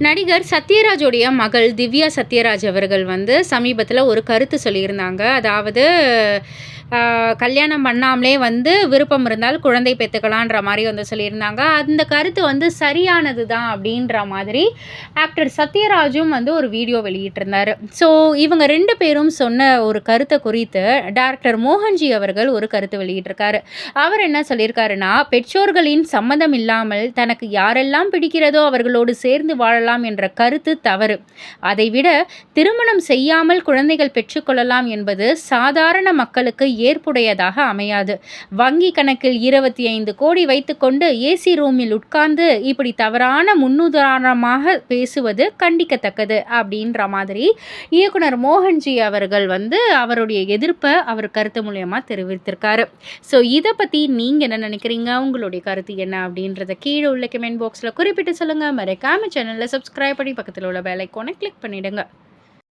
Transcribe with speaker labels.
Speaker 1: நடிகர் சத்யராஜோடைய மகள் திவ்யா சத்யராஜ் அவர்கள் வந்து சமீபத்தில் ஒரு கருத்து சொல்லியிருந்தாங்க. அதாவது கல்யாணம் பண்ணாமலே வந்து விருப்பம் இருந்தால் குழந்தை பெற்றுக்கலான்ற மாதிரி வந்து சொல்லியிருந்தாங்க. அந்த கருத்து வந்து சரியானது தான் அப்படின்ற மாதிரி ஆக்டர் சத்யராஜும் வந்து ஒரு வீடியோ வெளியிட்டிருந்தார். ஸோ இவங்க 2 பேரும் சொன்ன ஒரு கருத்தை குறித்து டைரக்டர் மோகன்ஜி அவர்கள் ஒரு கருத்து வெளியிட்டிருக்காரு. அவர் என்ன சொல்லியிருக்காருன்னா, பெற்றோர்களின் சம்மதம் இல்லாமல் தனக்கு யாரெல்லாம் பிடிக்கிறதோ அவர்களோடு சேர்ந்து வாழலாம் என்ற கருத்து தவறு. அதைவிட திருமணம் செய்யாமல் குழந்தைகள் பெற்றுக்கொள்ளலாம் என்பது சாதாரண மக்களுக்கு ஏற்புடையதாக அமையாது. வங்கி கணக்கில் 25 கோடி வைத்துக்கொண்டு ஏசி ரூமில் உட்கார்ந்து இப்படி தவறான முன்னுதாரணமாக பேசுவது கண்டிக்கத்தக்கது அப்படின்ற மாதிரி இயக்குனர் மோகன்ஜி அவர்கள் வந்து அவருடைய எதிர்ப்பை அவர் கருத்து மூலயமா தெரிவித்திருக்காரு. ஸோ இதை பற்றி நீங்கள் என்ன நினைக்கிறீங்க? உங்களுடைய கருத்து என்ன அப்படின்றத கீழே உள்ள கமெண்ட் பாக்ஸில் குறிப்பிட்டு சொல்லுங்கள். மறக்காம சேனலில் சப்ஸ்கிரைப் பண்ணி பக்கத்தில் உள்ள பெல் ஐகானை கிளிக் பண்ணிடுங்க.